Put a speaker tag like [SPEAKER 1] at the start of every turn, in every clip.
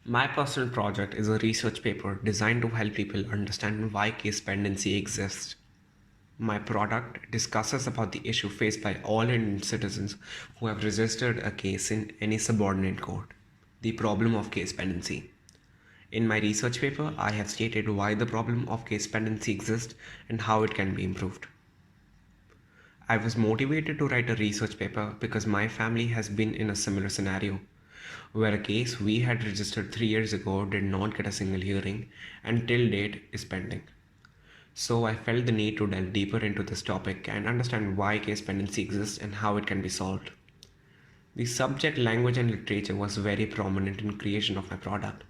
[SPEAKER 1] My personal project is a research paper designed to help people understand why case pendency exists. My product discusses about the issue faced by all Indian citizens who have registered a case in any subordinate court, the problem of case pendency. In my research paper, I have stated why the problem of case pendency exists and how it can be improved. I was motivated to write a research paper because my family has been in a similar scenario, where a case we had registered 3 years ago did not get a single hearing and till date is pending. So I felt the need to delve deeper into this topic and understand why case pendency exists and how it can be solved. The subject, language, and literature was very prominent in creation of my product,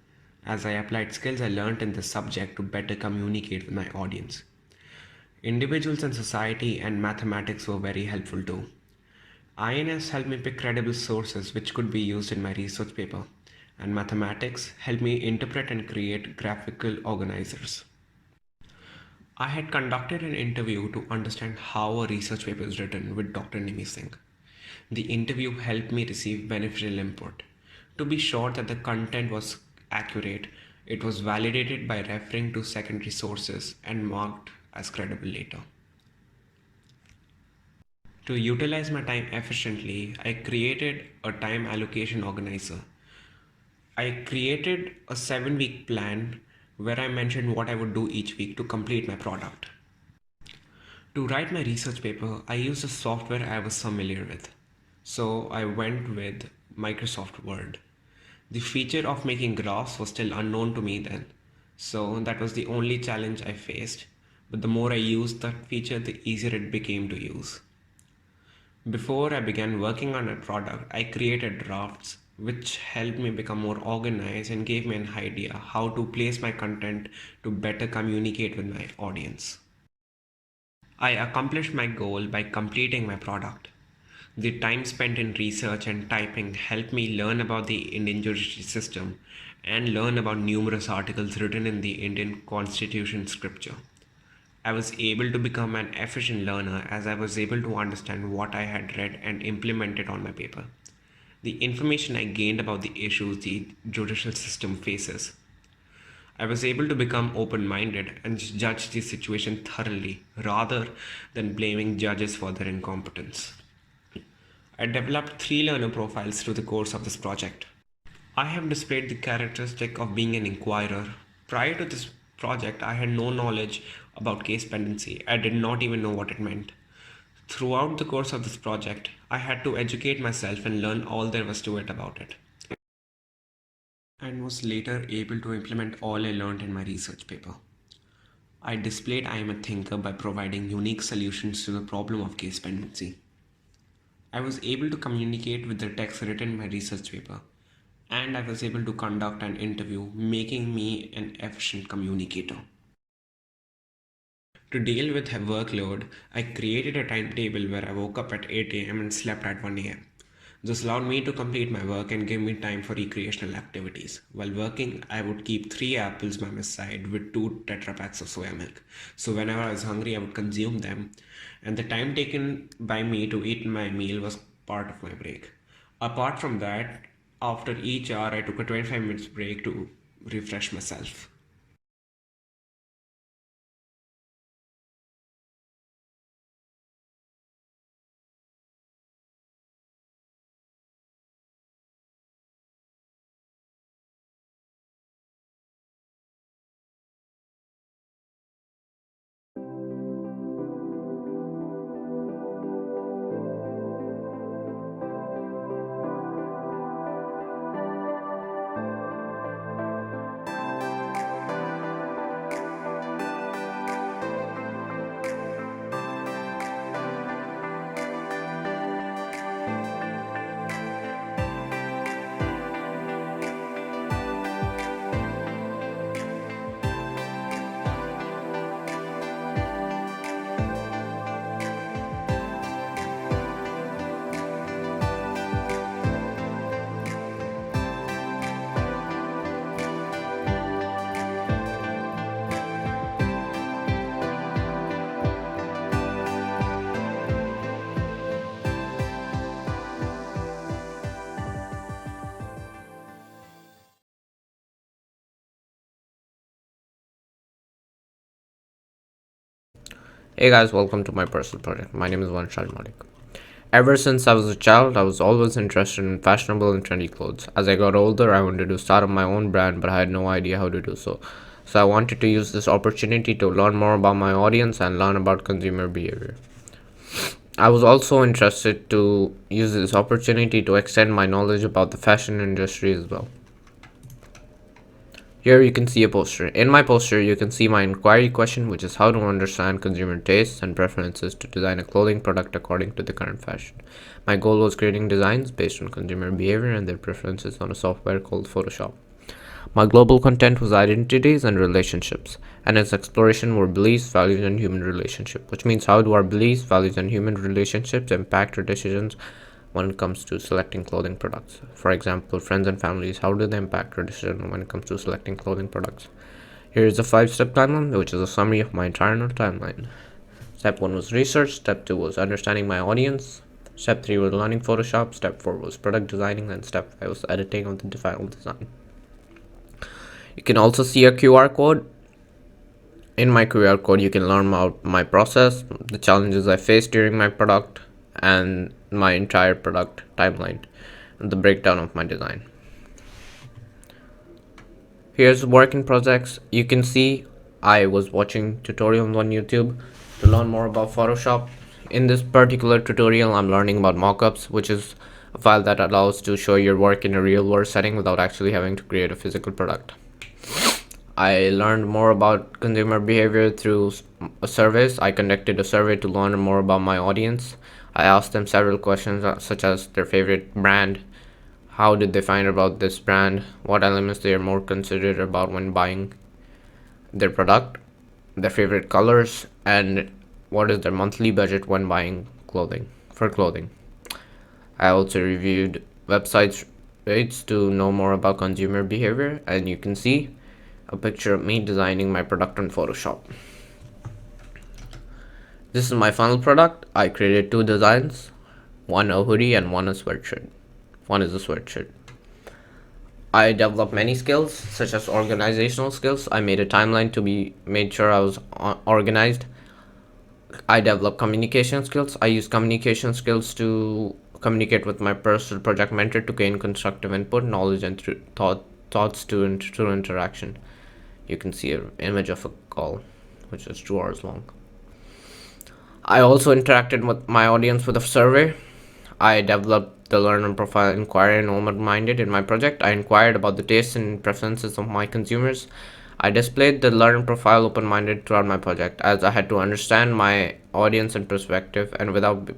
[SPEAKER 1] as I applied skills I learned in this subject to better communicate with my audience. Individuals in society and mathematics were very helpful too. INS helped me pick credible sources which could be used in my research paper, and mathematics helped me interpret and create graphical organizers. I had conducted an interview to understand how a research paper is written with Dr. Nimi Singh. The interview helped me receive beneficial input. To be sure that the content was accurate, it was validated by referring to secondary sources and marked as credible later. To utilize my time efficiently, I created a time allocation organizer. I created a 7-week plan where I mentioned what I would do each week to complete my product. To write my research paper, I used a software I was familiar with. So I went with Microsoft Word. The feature of making graphs was still unknown to me then, so that was the only challenge I faced. But the more I used that feature, the easier it became to use. Before I began working on a product, I created drafts which helped me become more organized and gave me an idea how to place my content to better communicate with my audience. I accomplished my goal by completing my product. The time spent in research and typing helped me learn about the Indian judiciary system and learn about numerous articles written in the Indian Constitution scripture. I was able to become an efficient learner as I was able to understand what I had read and implement it on my paper. The information I gained about the issues the judicial system faces. I was able to become open minded and judge the situation thoroughly rather than blaming judges for their incompetence. I developed 3 learner profiles through the course of this project. I have displayed the characteristic of being an inquirer. Prior to this project, I had no knowledge about case pendency. I did not even know what it meant. Throughout the course of this project, I had to educate myself and learn all there was to it about it, and was later able to implement all I learned in my research paper. I displayed I am a thinker by providing unique solutions to the problem of case pendency. I was able to communicate with the text written in my research paper, and I was able to conduct an interview, making me an efficient communicator. To deal with her workload, I created a timetable where I woke up at 8 am and slept at 1 am. This allowed me to complete my work and give me time for recreational activities. While working, I would keep 3 apples by my side with 2 tetra packs of soya milk. So whenever I was hungry, I would consume them, and the time taken by me to eat my meal was part of my break. Apart from that, after each hour, I took a 25 minutes break to refresh myself.
[SPEAKER 2] Hey guys, welcome to my personal project. My name is Malik. Ever since I was a child, I was always interested in fashionable and trendy clothes. As I got older, I wanted to start up my own brand, but I had no idea how to do so. So I wanted to use this opportunity to learn more about my audience and learn about consumer behavior. I was also interested to use this opportunity to extend my knowledge about the fashion industry as well. Here you can see a poster. In my poster, you can see my inquiry question, which is how to understand consumer tastes and preferences to design a clothing product according to the current fashion. My goal was creating designs based on consumer behavior and their preferences on a software called Photoshop. My global content was identities and relationships, and its exploration were beliefs, values, and human relationship, which means how do our beliefs, values, and human relationships impact our decisions when it comes to selecting clothing products. For example, friends and families, how do they impact our decision when it comes to selecting clothing products? Here is a 5-step timeline, which is a summary of my entire timeline. Step 1 was research, step 2 was understanding my audience, step 3 was learning Photoshop, step 4 was product designing, and step 5 was editing of the final design. You can also see a QR code. In my QR code, you can learn about my process, the challenges I faced during my product, and my entire product timeline, and the breakdown of my design. Here's work in projects. You can see I was watching tutorials on YouTube to learn more about Photoshop. In this particular tutorial, I'm learning about Mockups, which is a file that allows to show your work in a real world setting without actually having to create a physical product. I learned more about consumer behavior through surveys. I conducted a survey to learn more about my audience. I asked them several questions, such as their favorite brand, how did they find about this brand, what elements they are more considered about when buying their product, their favorite colors, and what is their monthly budget when buying clothing. I also reviewed websites rates to know more about consumer behavior, and you can see a picture of me designing my product on Photoshop. This is my final product. I created 2 designs, one a hoodie and one a sweatshirt. One is a sweatshirt. I developed many skills, such as organizational skills. I made a timeline to be made sure I was organized. I developed communication skills. I used communication skills to communicate with my personal project mentor to gain constructive input, knowledge, and thoughts through interaction. You can see an image of a call, which is 2 hours long. I also interacted with my audience with a survey. I developed the learner profile inquiry and open-minded in my project. I inquired about the tastes and preferences of my consumers. I displayed the learner profile open-minded throughout my project, as I had to understand my audience and perspective, and without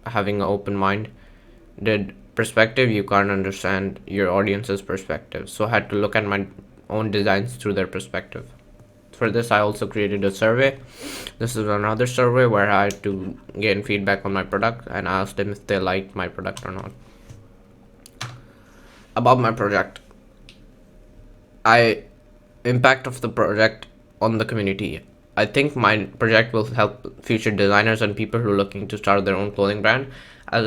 [SPEAKER 2] having an open-minded perspective, you can't understand your audience's perspective. So I had to look at my own designs through their perspective. For this, I also created a survey. This is another survey where I had to gain feedback on my product and ask them if they liked my product or not. About my project, I impact of the project on the community. I think my project will help future designers and people who are looking to start their own clothing brand, as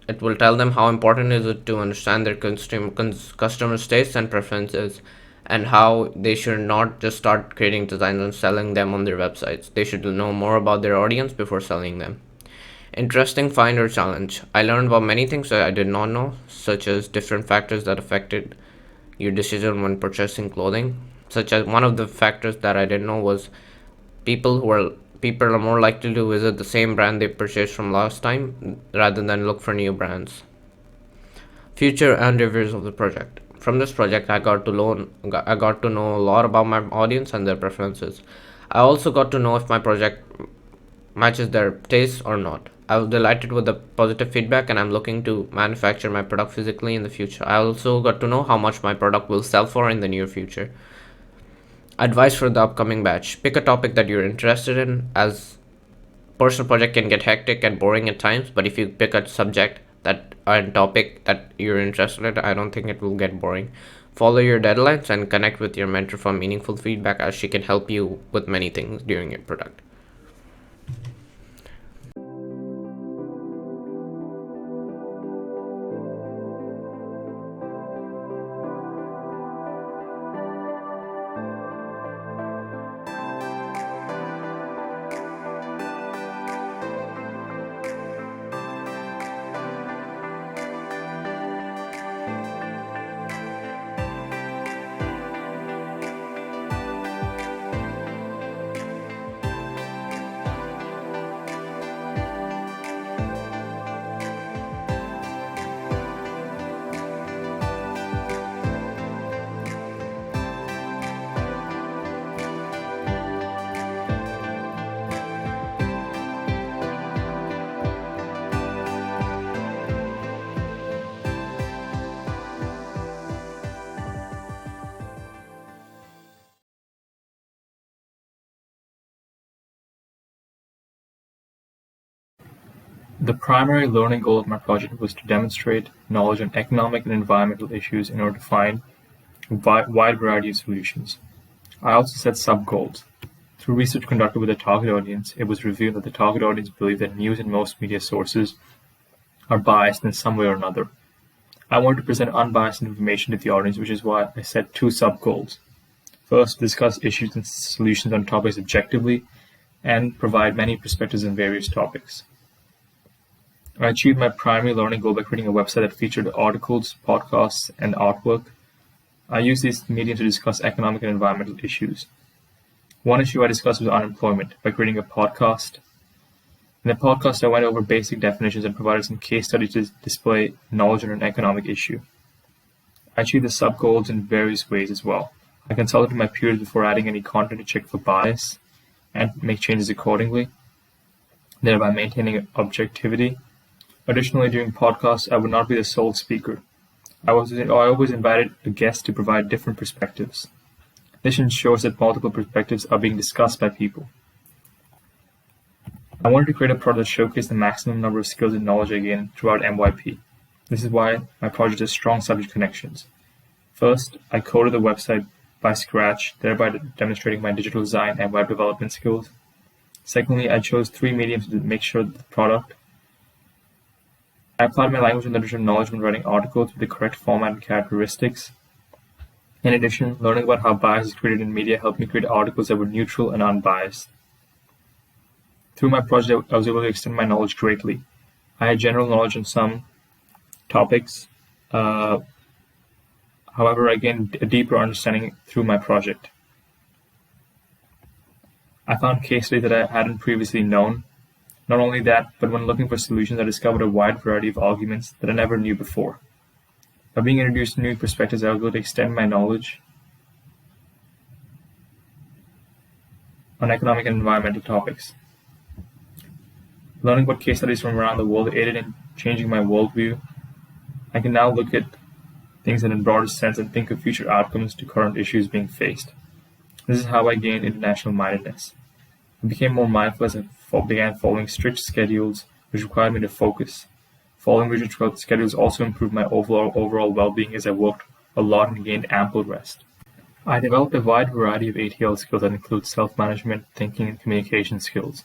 [SPEAKER 2] it will tell them how important is it to understand their customers' tastes and preferences, and how they should not just start creating designs and selling them on their websites. They should know more about their audience before selling them. Interesting find or challenge. I learned about many things that I did not know, such as different factors that affected your decision when purchasing clothing. Such as one of the factors that I didn't know was people are more likely to visit the same brand they purchased from last time rather than look for new brands. Future and reviews of the project. From this project, I got to know a lot about my audience and their preferences. I also got to know if my project matches their tastes or not. I was delighted with the positive feedback, and I'm looking to manufacture my product physically in the future. I also got to know how much my product will sell for in the near future. Advice for the upcoming batch: pick a topic that you're interested in, as personal project can get hectic and boring at times, but if you pick a subject that and topic that you're interested in, I don't think it will get boring. Follow your deadlines and connect with your mentor for meaningful feedback, as she can help you with many things during your product.
[SPEAKER 3] The primary learning goal of my project was to demonstrate knowledge on economic and environmental issues in order to find a wide variety of solutions. I also set sub-goals. Through research conducted with the target audience, it was revealed that the target audience believed that news and most media sources are biased in some way or another. I wanted to present unbiased information to the audience, which is why I set two sub-goals. First, discuss issues and solutions on topics objectively, and provide many perspectives on various topics. I achieved my primary learning goal by creating a website that featured articles, podcasts, and artwork. I used these mediums to discuss economic and environmental issues. One issue I discussed was unemployment by creating a podcast. In the podcast, I went over basic definitions and provided some case studies to display knowledge on an economic issue. I achieved the sub-goals in various ways as well. I consulted my peers before adding any content to check for bias and make changes accordingly, thereby maintaining objectivity. Additionally, during podcasts, I would not be the sole speaker. I always invited a guest to provide different perspectives. This ensures that multiple perspectives are being discussed by people. I wanted to create a product that showcased the maximum number of skills and knowledge I gained throughout MYP. This is why my project has strong subject connections. First, I coded the website by scratch, thereby demonstrating my digital design and web development skills. Secondly, I chose three mediums to make sure that the product. I applied my language and literature knowledge when writing articles with the correct format and characteristics. In addition, learning about how bias is created in media helped me create articles that were neutral and unbiased. Through my project, I was able to extend my knowledge greatly. I had general knowledge on some topics. However, I gained a deeper understanding through my project. I found case studies that I hadn't previously known. Not only that, but when looking for solutions, I discovered a wide variety of arguments that I never knew before. By being introduced to new perspectives, I was able to extend my knowledge on economic and environmental topics. Learning about case studies from around the world aided in changing my worldview. I can now look at things in a broader sense and think of future outcomes to current issues being faced. This is how I gained international mindedness. I became more mindful as I began following strict schedules, which required me to focus. Following rigid schedules also improved my overall well-being as I worked a lot and gained ample rest. I developed a wide variety of ATL skills that include self-management, thinking, and communication skills.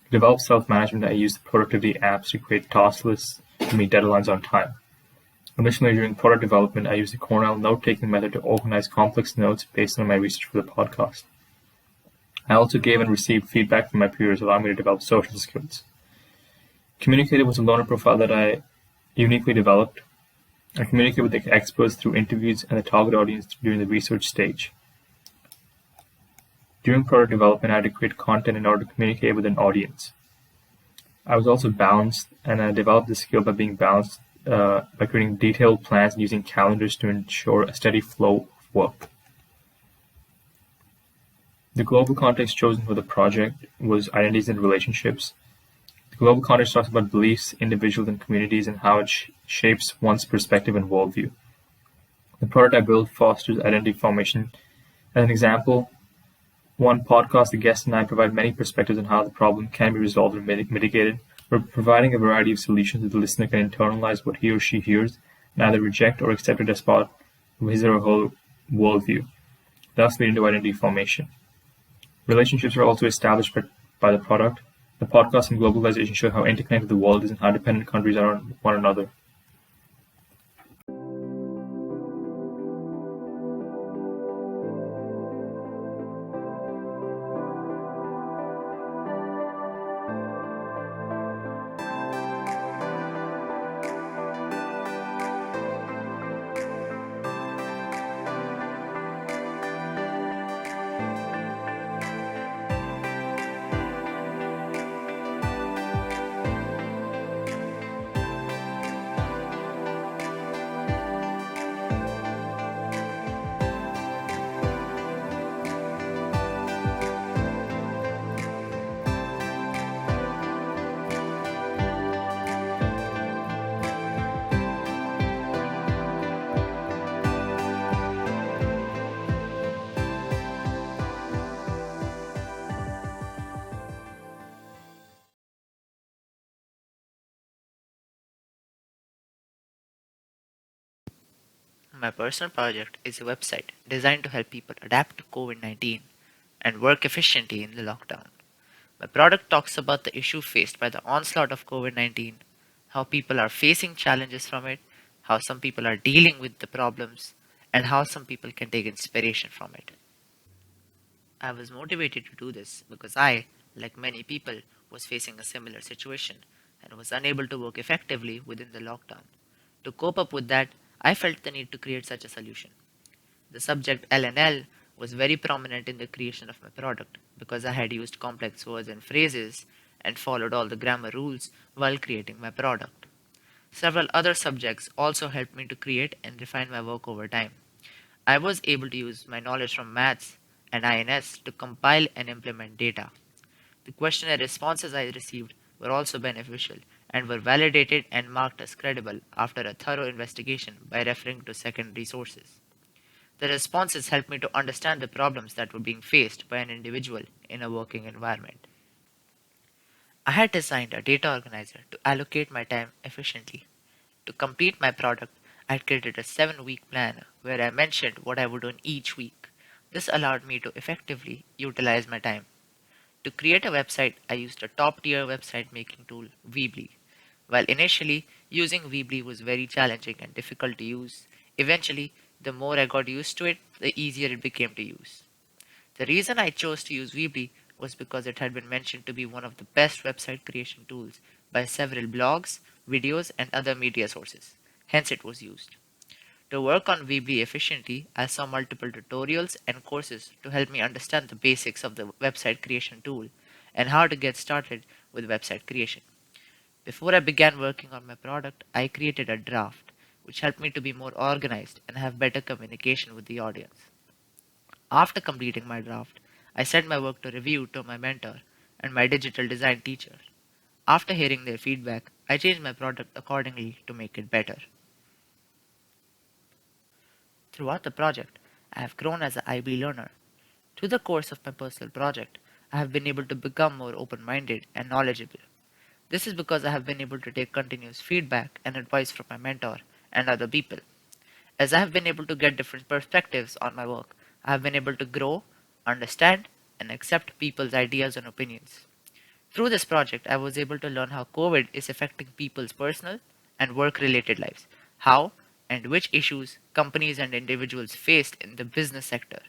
[SPEAKER 3] To develop self-management, I used productivity apps to create task lists to meet deadlines on time. Additionally, during product development, I used the Cornell note-taking method to organize complex notes based on my research for the podcast. I also gave and received feedback from my peers, allowing me to develop social skills. Communicated was a learner profile that I uniquely developed. I communicated with the experts through interviews and the target audience during the research stage. During product development, I had to create content in order to communicate with an audience. I was also balanced, and I developed this skill by being balanced by creating detailed plans and using calendars to ensure a steady flow of work. The global context chosen for the project was identities and relationships. The global context talks about beliefs, individuals, and communities and how it shapes one's perspective and worldview. The product I built fosters identity formation. As an example, one podcast, the guest and I provide many perspectives on how the problem can be resolved or mitigated. We're providing a variety of solutions that the listener can internalize what he or she hears and either reject or accept it as part of his or her worldview, thus leading to identity formation. Relationships are also established by the product. The podcast and globalization show how interconnected the world is and how dependent countries are on one another.
[SPEAKER 4] My personal project is a website designed to help people adapt to COVID 19 and work efficiently in the lockdown. My product talks about the issue faced by the onslaught of COVID 19, how people are facing challenges from it, how some people are dealing with the problems, and how some people can take inspiration from it. I was motivated to do this because I, like many people, was facing a similar situation and was unable to work effectively within the lockdown. To cope up with that, I felt the need to create such a solution. The subject L&L was very prominent in the creation of my product because I had used complex words and phrases and followed all the grammar rules while creating my product. Several other subjects also helped me to create and refine my work over time. I was able to use my knowledge from maths and INS to compile and implement data. The questionnaire responses I received were also beneficial and were validated and marked as credible after a thorough investigation by referring to secondary sources. The responses helped me to understand the problems that were being faced by an individual in a working environment. I had designed a data organizer to allocate my time efficiently. To complete my product, I had created a 7-week plan where I mentioned what I would do in each week. This allowed me to effectively utilize my time. To create a website, I used a top tier website making tool, Weebly. While initially using Weebly was very challenging and difficult to use, eventually, the more I got used to it, the easier it became to use. The reason I chose to use Weebly was because it had been mentioned to be one of the best website creation tools by several blogs, videos, and other media sources. Hence, it was used. To work on Weebly efficiently, I saw multiple tutorials and courses to help me understand the basics of the website creation tool and how to get started with website creation. Before I began working on my product, I created a draft, which helped me to be more organized and have better communication with the audience. After completing my draft, I sent my work to review to my mentor and my digital design teacher. After hearing their feedback, I changed my product accordingly to make it better. Throughout the project, I have grown as an IB learner. Through the course of my personal project, I have been able to become more open minded and knowledgeable. This is because I have been able to take continuous feedback and advice from my mentor and other people. As I have been able to get different perspectives on my work, I have been able to grow, understand, and accept people's ideas and opinions. Through this project, I was able to learn how COVID is affecting people's personal and work related lives, how and which issues companies and individuals faced in the business sector,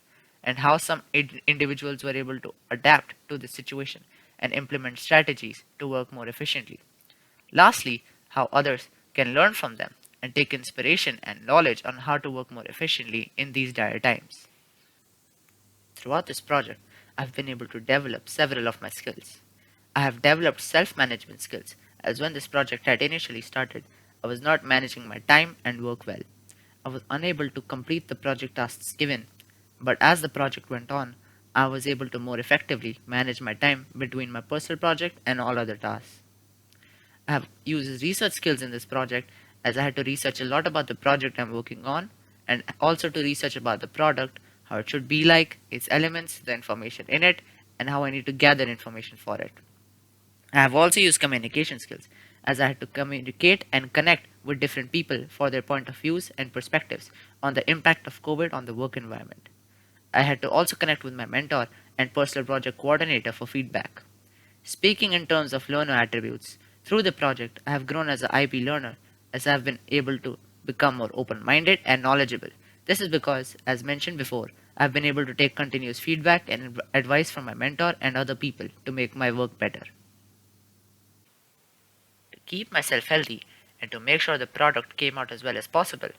[SPEAKER 4] and how some individuals were able to adapt to the situation and implement strategies to work more efficiently. Lastly, how others can learn from them and take inspiration and knowledge on how to work more efficiently in these dire times. Throughout this project, I've been able to develop several of my skills. I have developed self management skills, as when this project had initially started, I was not managing my time and work well. I was unable to complete the project tasks given, but as the project went on, I was able to more effectively manage my time between my personal project and all other tasks. I have used research skills in this project as I had to research a lot about the project I'm working on and also to research about the product, how it should be like, its elements, the information in it, and how I need to gather information for it. I have also used communication skills as I had to communicate and connect with different people for their point of views and perspectives on the impact of COVID on the work environment. I had to also connect with my mentor and personal project coordinator for feedback. Speaking in terms of learner attributes, through the project, I have grown as an IB learner as I have been able to become more open minded and knowledgeable. This is because, as mentioned before, I have been able to take continuous feedback and advice from my mentor and other people to make my work better. To keep myself healthy and to make sure the product came out as well as possible,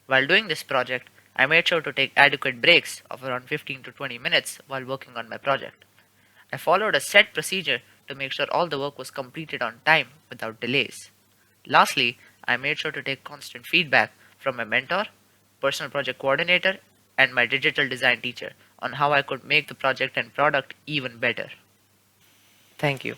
[SPEAKER 4] while doing this project, I made sure to take adequate breaks of around 15 to 20 minutes while working on my project. I followed a set procedure to make sure all the work was completed on time without delays. Lastly, I made sure to take constant feedback from my mentor, personal project coordinator, and my digital design teacher on how I could make the project and product even better. Thank you.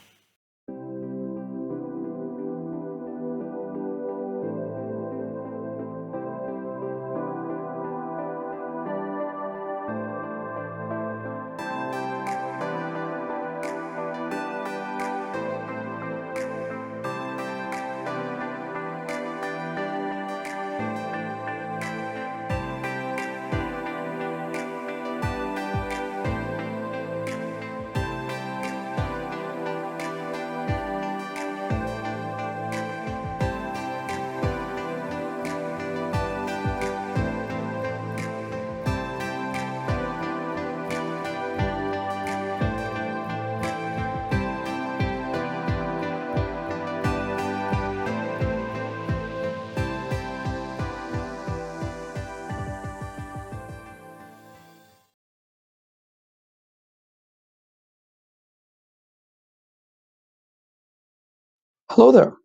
[SPEAKER 5] Hello there.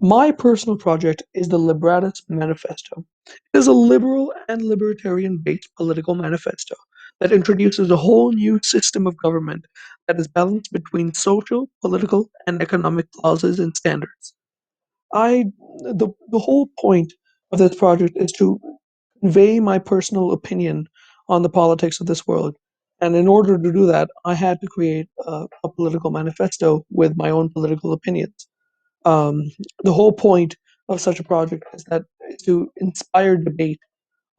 [SPEAKER 5] My personal project is the Liberatus Manifesto. It is a liberal and libertarian based political manifesto that introduces a whole new system of government that is balanced between social, political, and economic clauses and standards. The whole point of this project is to convey my personal opinion on the politics of this world. And in order to do that, I had to create a political manifesto with my own political opinions. Um, the whole point of such a project is that is to inspire debate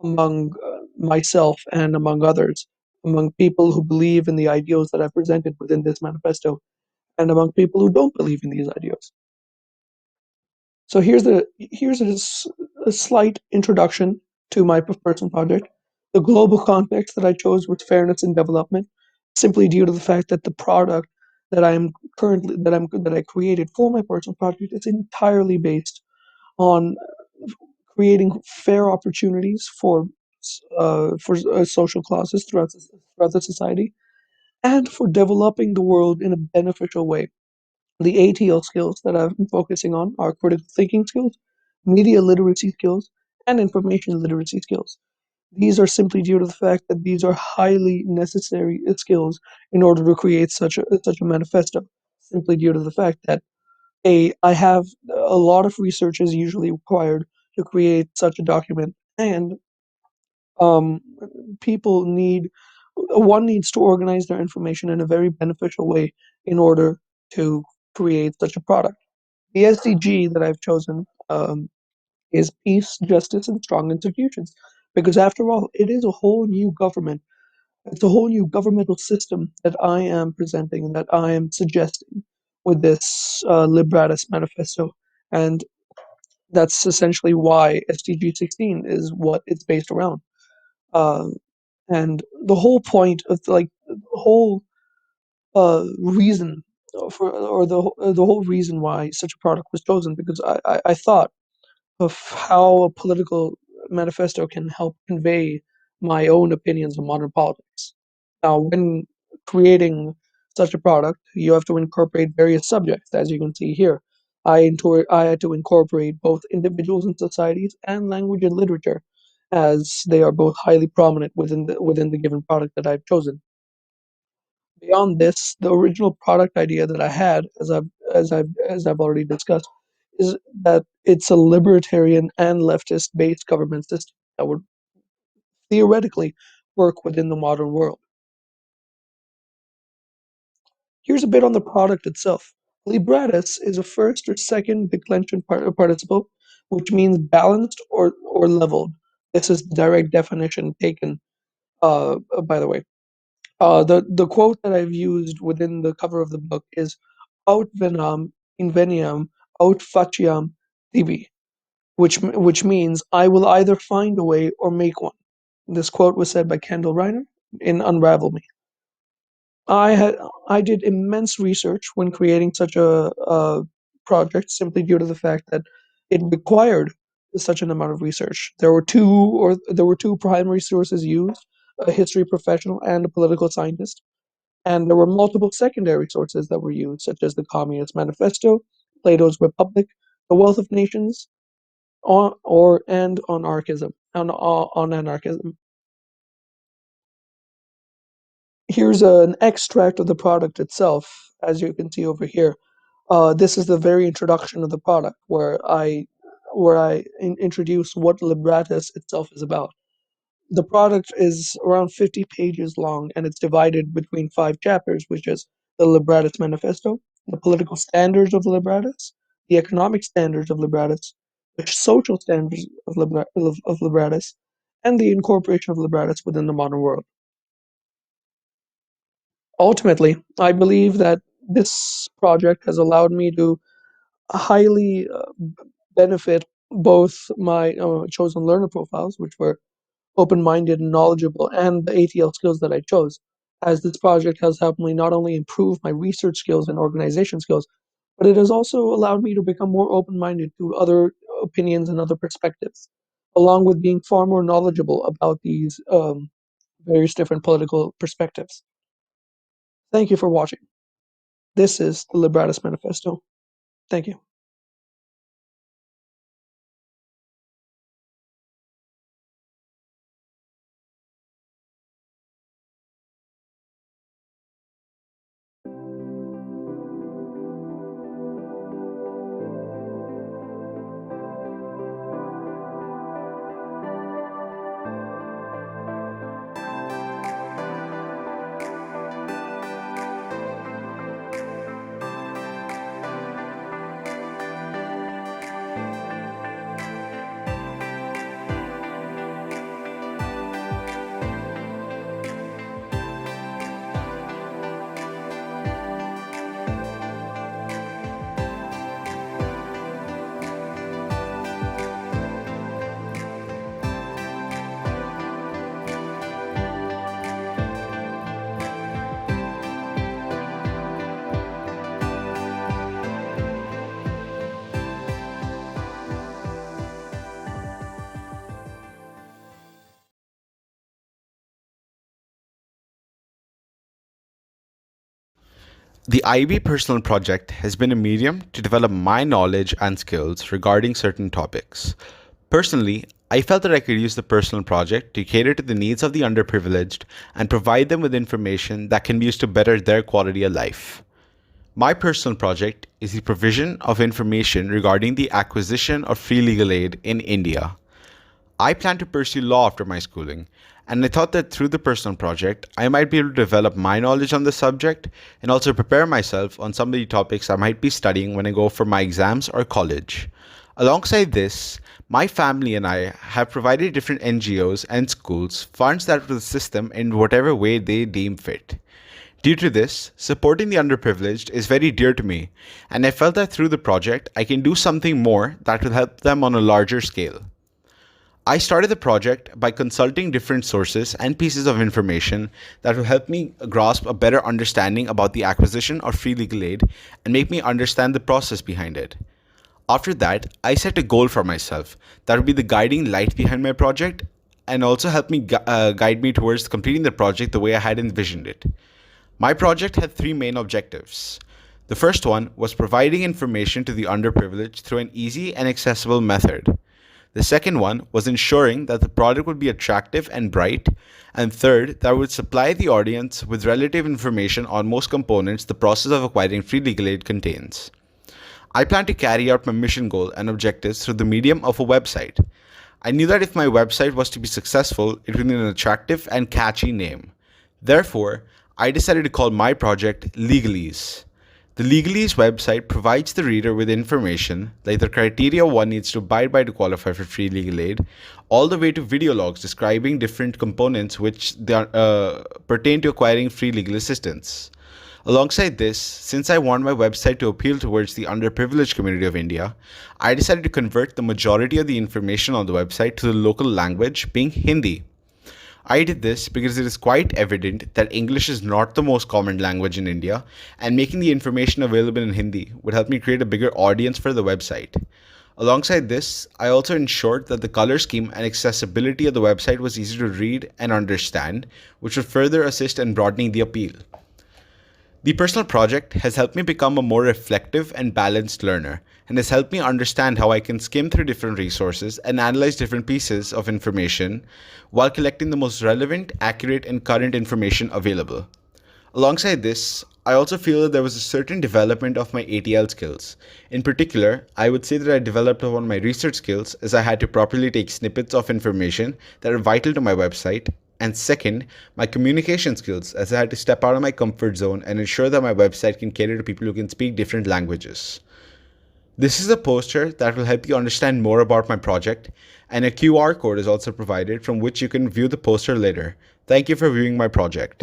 [SPEAKER 5] among myself and among others, among people who believe in the ideals that I presented within this manifesto, and among people who don't believe in these ideals. So a slight introduction to my personal project. The global context that I chose was fairness and development, simply due to the fact that the product that I created for my personal project is entirely based on creating fair opportunities for social classes throughout the society, and for developing the world in a beneficial way. The ATL skills that I've been focusing on are critical thinking skills, media literacy skills, and information literacy skills. These are simply due to the fact that these are highly necessary skills in order to create such a manifesto. Simply due to the fact that I have a lot of research is usually required to create such a document, and um, people need one needs to organize their information in a very beneficial way in order to create such a product. The SDG that I've chosen is peace, justice, and strong institutions, because after all, it is a whole new government. It's a whole new governmental system that I am presenting, that I am suggesting with this Liberatus manifesto, and that's essentially why SDG 16 is what it's based around. Uh, and the whole point of the whole reason for or the whole reason why such a product was chosen, because I thought of how a political manifesto can help convey my own opinions on modern politics. Now, when creating such a product, you have to incorporate various subjects, as you can see here. I had to incorporate both individuals and societies and language and literature, as they are both highly prominent within the given product that I've chosen. Beyond this, the original product idea that I had, as I've already discussed, is that it's a libertarian and leftist-based government system that would theoretically work within the modern world. Here's a bit on the product itself. Libratus is a first or second declension participle, which means balanced or leveled. This is the direct definition taken, by the way. The quote that I've used within the cover of the book is "Aut venam inveniam, aut faciam tibi," which means "I will either find a way or make one." This quote was said by Kendall Reiner in Unravel Me. I had I did immense research when creating such a project, simply due to the fact that it required such an amount of research. There were two primary sources used: a history professional and a political scientist. And there were multiple secondary sources that were used, such as the Communist Manifesto, Plato's Republic, The Wealth of Nations, and on anarchism. Here's an extract of the product itself, as you can see over here. This is the very introduction of the product, where I introduce what Libratus itself is about. The product is around 50 pages long, and it's divided between 5 chapters, which is the Libratus Manifesto, the political standards of Libratus, the economic standards of Libratus, the social standards of Libratus, and the incorporation of Libratus within the modern world. Ultimately, I believe that this project has allowed me to highly benefit both my chosen learner profiles, which were open-minded and knowledgeable, and the ATL skills that I chose, as this project has helped me not only improve my research skills and organization skills, but it has also allowed me to become more open-minded to other opinions and other perspectives, along with being far more knowledgeable about these various different political perspectives. Thank you for watching. This is the Libratus Manifesto. Thank you.
[SPEAKER 6] The IB personal project has been a medium to develop my knowledge and skills regarding certain topics. Personally, I felt that I could use the personal project to cater to the needs of the underprivileged and provide them with information that can be used to better their quality of life. My personal project is the provision of information regarding the acquisition of free legal aid in India. I plan to pursue law after my schooling, and I thought that through the personal project, I might be able to develop my knowledge on the subject and also prepare myself on some of the topics I might be studying when I go for my exams or college. Alongside this, my family and I have provided different NGOs and schools funds that will assist them in whatever way they deem fit. Due to this, supporting the underprivileged is very dear to me, and I felt that through the project, I can do something more that will help them on a larger scale. I started the project by consulting different sources and pieces of information that will help me grasp a better understanding about the acquisition of free legal aid and make me understand the process behind it. After that, I set a goal for myself that would be the guiding light behind my project and also help me guide me towards completing the project the way I had envisioned it. My project had three main objectives. The first one was providing information to the underprivileged through an easy and accessible method. The second one was ensuring that the product would be attractive and bright. And third, that would supply the audience with relative information on most components the process of acquiring free legal aid contains. I plan to carry out my mission goal and objectives through the medium of a website. I knew that if my website was to be successful, it would need an attractive and catchy name. Therefore, I decided to call my project Legalese. The Legalese website provides the reader with information like the criteria one needs to abide by to qualify for free legal aid, all the way to video logs describing different components which pertain to acquiring free legal assistance. Alongside this, since I want my website to appeal towards the underprivileged community of India, I decided to convert the majority of the information on the website to the local language, being Hindi. I did this because it is quite evident that English is not the most common language in India, and making the information available in Hindi would help me create a bigger audience for the website. Alongside this, I also ensured that the color scheme and accessibility of the website was easy to read and understand, which would further assist in broadening the appeal. The personal project has helped me become a more reflective and balanced learner, and has helped me understand how I can skim through different resources and analyze different pieces of information while collecting the most relevant, accurate, and current information available. Alongside this, I also feel that there was a certain development of my ATL skills. In particular, I would say that I developed upon my research skills as I had to properly take snippets of information that are vital to my website. And second, my communication skills as I had to step out of my comfort zone and ensure that my website can cater to people who can speak different languages. This is a poster that will help you understand more about my project, and a QR code is also provided from which you can view the poster later. Thank you for viewing my project.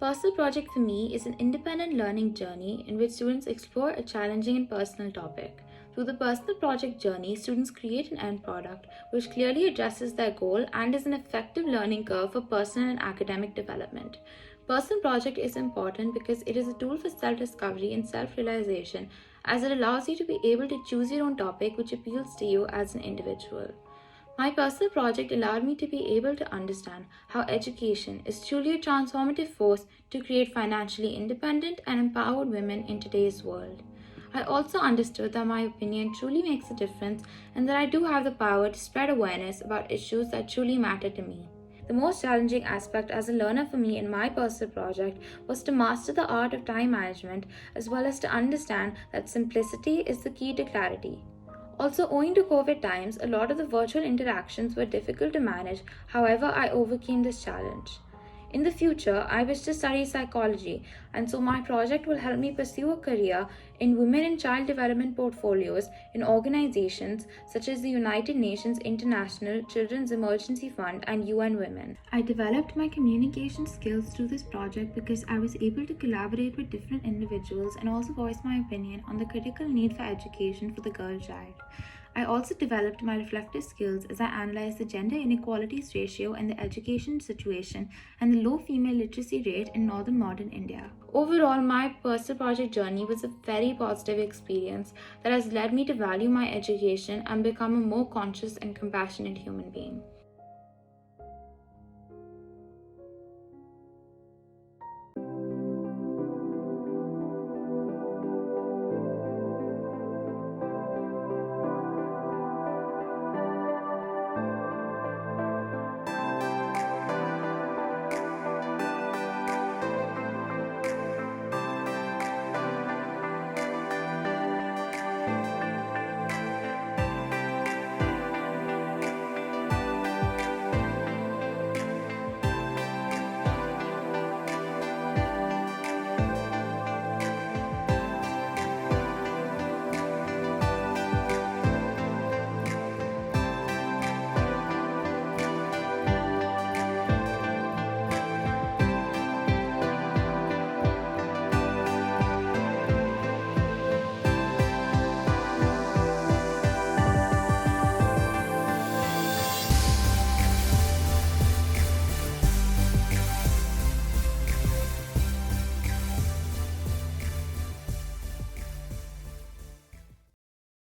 [SPEAKER 7] Personal Project for me is an independent learning journey in which students explore a challenging and personal topic. Through the personal project journey, students create an end product which clearly addresses their goal and is an effective learning curve for personal and academic development. Personal project is important because it is a tool for self discovery and self realization as it allows you to be able to choose your own topic which appeals to you as an individual. My personal project allowed me to be able to understand how education is truly a transformative force to create financially independent and empowered women in today's world. I also understood that my opinion truly makes a difference and that I do have the power to spread awareness about issues that truly matter to me. The most challenging aspect as a learner for me in my personal project was to master the art of time management as well as to understand that simplicity is the key to clarity. Also, owing to COVID times, a lot of the virtual interactions were difficult to manage, however, I overcame this challenge. In the future, I wish to study psychology, and so my project will help me pursue a career in women and child development portfolios in organizations such as the United Nations International Children's Emergency Fund and UN Women. I developed my communication skills through this project because I was able to collaborate with different individuals and also voice my opinion on the critical need for education for the girl child. I also developed my reflective skills as I analyzed the gender inequalities ratio in the education situation and the low female literacy rate in northern modern India. Overall, my personal project journey was a very positive experience that has led me to value my education and become a more conscious and compassionate human being.